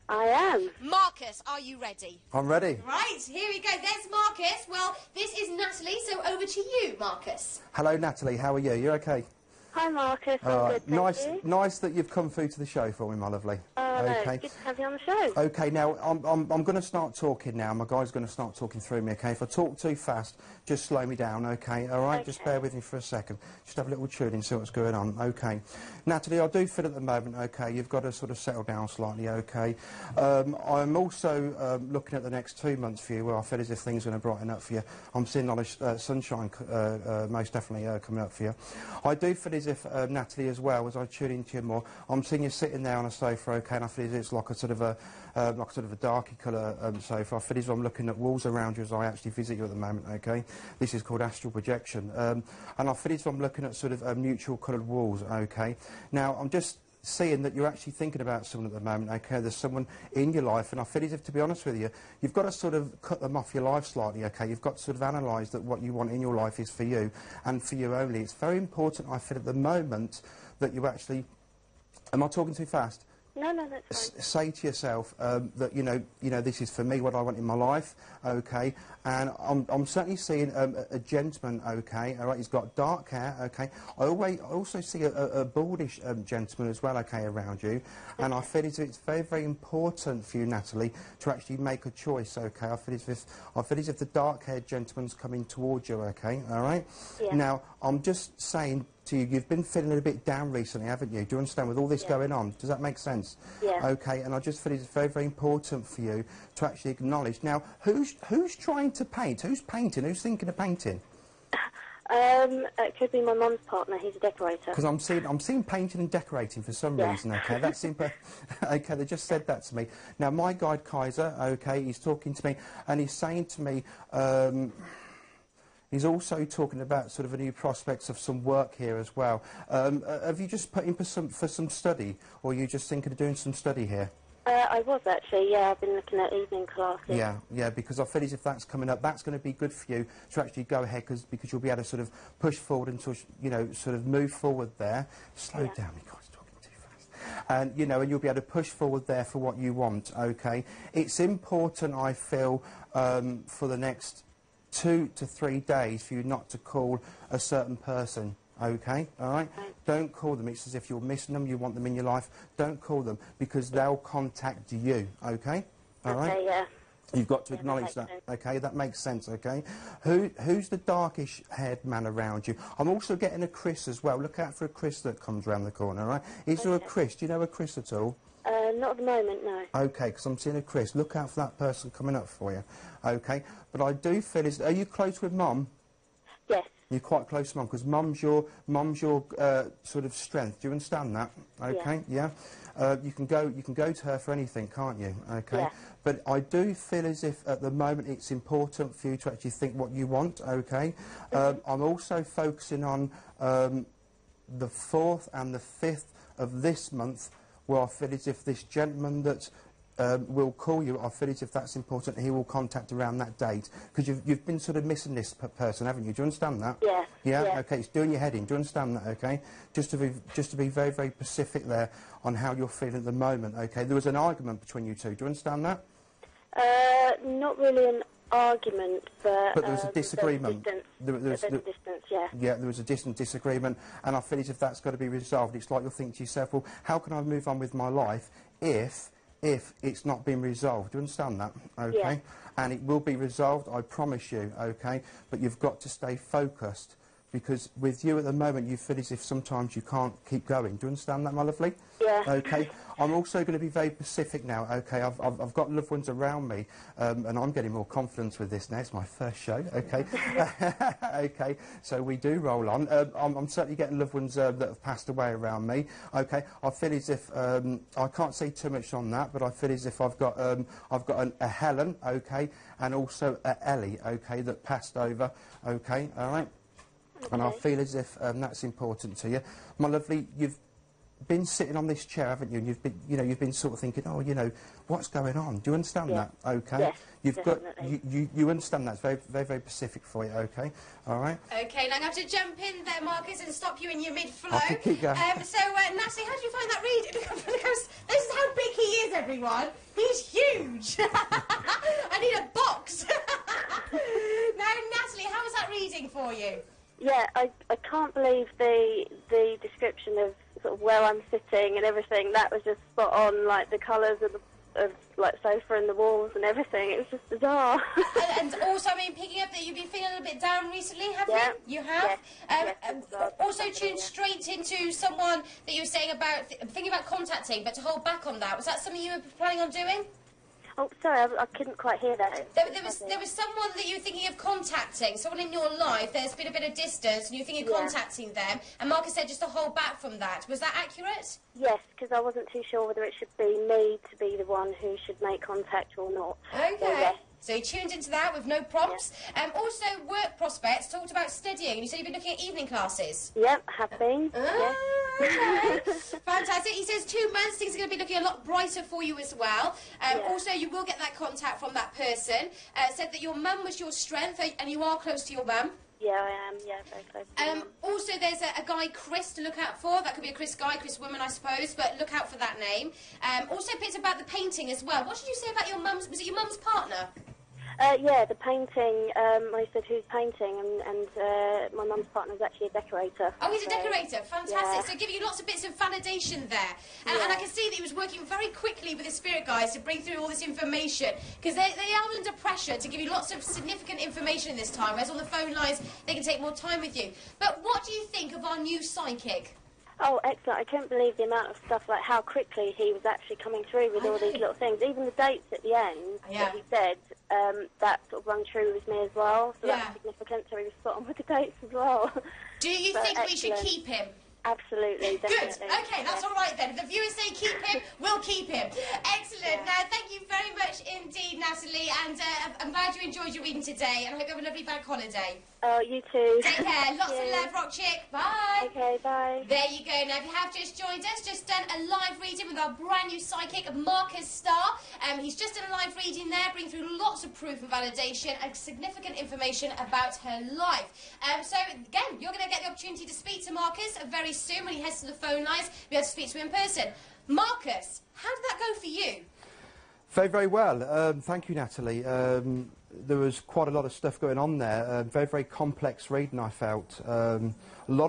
I am. Marcus, are you ready? I'm ready. Right, here we go. There's Marcus. Well, this is Natalie, so over to you, Marcus. Hello, Natalie. How are you? You okay? Hi, Marcus. I'm good, thank you. Nice that you've come through to the show for me, my lovely. No, it's good to have you on the show. Okay, now, I'm going to start talking now. My guy's going to start talking through me, okay? If I talk too fast, just slow me down, okay? All right? Okay. Just bear with me for a second. Just have a little tune and see what's going on, okay? Natalie, I do feel at the moment, okay, you've got to sort of settle down slightly, okay? I'm also looking at the next 2 months for you where I feel as if things are going to brighten up for you. I'm seeing a lot of sunshine most definitely coming up for you. I do feel as if, Natalie, as well, as I tune into you more, I'm seeing you sitting there on a sofa, okay, and I feel as it's like a sort of a darky colour sofa. I feel as if I'm looking at walls around you as I actually visit you at the moment, okay? This is called astral projection. And I feel as if I'm looking at sort of neutral coloured walls, okay? Now, I'm just seeing that you're actually thinking about someone at the moment, okay? There's someone in your life, and I feel as if, to be honest with you, you've got to sort of cut them off your life slightly, okay? You've got to sort of analyse that what you want in your life is for you, and for you only. It's very important, I feel, at the moment, that you actually... Am I talking too fast? No, that's fine. Say to yourself that you know this is for me, what I want in my life, okay. And I'm certainly seeing a gentleman, okay. All right, he's got dark hair, okay. I also see a baldish gentleman as well, okay, around you. And I feel as if it's very, very important for you, Natalie, to actually make a choice, okay. I feel as if the dark-haired gentleman's coming towards you, okay. All right. Yeah. Now I'm just saying to you, you've been feeling a bit down recently, haven't you? Do you understand, with all this going on? Does that make sense? Yeah. Okay, and I just feel it's very, very important for you to actually acknowledge. Now, who's trying to paint? Who's painting? Who's thinking of painting? It could be my mum's partner. He's a decorator. Because I'm seeing painting and decorating for some reason, okay? That's simple. Okay, they just said that to me. Now, my guide, Kaiser, okay, he's talking to me, and he's saying to me... He's also talking about sort of a new prospects of some work here as well. Have you just put in for some study, or are you just thinking of doing some study here? I was actually, yeah. I've been looking at evening classes. Yeah, because I feel as if that's coming up, that's going to be good for you to actually go ahead, because you'll be able to sort of push forward and sort of move forward there. Slow down, you guys are talking too fast. And and you'll be able to push forward there for what you want. Okay, it's important, I feel, for the next 2 to 3 days for you not to call a certain person, okay? All right? Don't call them. It's as if you're missing them, you want them in your life. Don't call them, because they'll contact you, okay? All right? Okay, yeah. You've got to acknowledge that, okay? That makes sense, okay? Who's the darkish-haired man around you? I'm also getting a Chris as well. Look out for a Chris that comes round the corner, all right? Is there a Chris? Do you know a Chris at all? Not at the moment, no. Okay, because I'm seeing a Chris. Look out for that person coming up for you. Okay, but I do feel are you close with Mum? Yes. You're quite close to Mum, because Mum's your sort of strength. Do you understand that? Okay, yeah. You can go to her for anything, can't you? Okay. Yeah. But I do feel as if at the moment it's important for you to actually think what you want. Okay. I'm also focusing on the 4th and the 5th of this month, where I feel as if this gentleman that will call you, I feel as if that's important, he will contact around that date. Because you've been sort of missing this person, haven't you? Do you understand that? Yeah. Yeah? Okay, it's doing your head in. Do you understand that, okay? Just to be very, very specific there on how you're feeling at the moment, okay? There was an argument between you two. Do you understand that? Not really an argument, but there was a disagreement. There was a distance, yeah. Yeah, there was a distant disagreement, and I feel as if that's got to be resolved. It's like you'll think to yourself, well, how can I move on with my life if it's not been resolved? Do you understand that? Okay? Yeah. And it will be resolved, I promise you, okay? But you've got to stay focused, because with you at the moment, you feel as if sometimes you can't keep going. Do you understand that, my lovely? Yeah. Okay. I'm also going to be very specific now, okay? I've got loved ones around me, and I'm getting more confidence with this now. It's my first show, okay? Okay, so we do roll on. I'm certainly getting loved ones that have passed away around me, okay? I feel as if, I can't say too much on that, but I feel as if I've got a Helen, okay, and also a Ellie, okay, that passed over, okay, all right? And I feel as if that's important to you. My lovely, been sitting on this chair, haven't you? And you've been sort of thinking, oh, what's going on? Do you understand that? Okay. Yes, You've definitely. got you understand that. It's very, very, very specific for you. Okay. All right. Okay, now I'm going to have to jump in there, Marcus, and stop you in your mid-flow. I can keep going. Natalie, how do you find that reading? Because this is how big he is, everyone. He's huge. I need a box. Now, Natalie, how was that reading for you? Yeah, I can't believe the description of sort of where I'm sitting and everything. That was just spot on, like the colours of like sofa and the walls and everything. It was just bizarre. and also, I mean, picking up that you've been feeling a little bit down recently, have you? You have? Yes, also tuned straight into someone that you were saying about, thinking about contacting, but to hold back on that. Was that something you were planning on doing? Oh, sorry, I couldn't quite hear that. There was someone that you were thinking of contacting, someone in your life. There's been a bit of distance, and you're thinking of contacting them. And Marcus said just to hold back from that. Was that accurate? Yes, because I wasn't too sure whether it should be me to be the one who should make contact or not. Okay. So, yes. So you tuned into that with no prompts. Also, work prospects, talked about studying, and you said you've been looking at evening classes. Yep, have been. Okay. Fantastic. He says 2 months, things are going to be looking a lot brighter for you as well. Also, you will get that contact from that person. Said that your mum was your strength, and you are close to your mum. Yeah, I am. Yeah, very close to my mum. Also, there's a guy, Chris, to look out for. That could be a Chris guy, Chris woman, I suppose, but look out for that name. Also picked about the painting as well. What did you say about your mum's... Was it your mum's partner? Yeah, the painting, I said who's painting, and my mum's partner is actually a decorator. Oh, he's a decorator. Fantastic. Yeah. So giving you lots of bits of validation there. And I can see that he was working very quickly with the spirit guides to bring through all this information, because they are under pressure to give you lots of significant information in this time, whereas on the phone lines, they can take more time with you. But what do you think of our new psychic? Oh, excellent. I couldn't believe the amount of stuff, like how quickly he was actually coming through with all these little things. Even the dates at the end that he said, that sort of rung true with me as well. So that's significant, so he was spot on with the dates as well. Do you think we should keep him? Absolutely, definitely. Good. Okay, that's all right then. If the viewers say keep him, we'll keep him. Excellent. Now, thank you very much indeed, Natalie, and I'm glad you enjoyed your reading today, and I hope you have a lovely bank holiday. Oh, you too. Take care. Lots of love, Rock Chick. Bye. Okay, bye. There you go. Now, if you have just joined us, just done a live reading with our brand new psychic, Marcus Starr. He's just done a live reading there, bringing through lots of proof and validation and significant information about her life. So, again, you're going to get the opportunity to speak to Marcus very soon when he heads to the phone lines. Be able to speak to him in person. Marcus, how did that go for you? Very, very well. Thank you, Natalie. There was quite a lot of stuff going on there. Very, very complex reading, I felt. A lot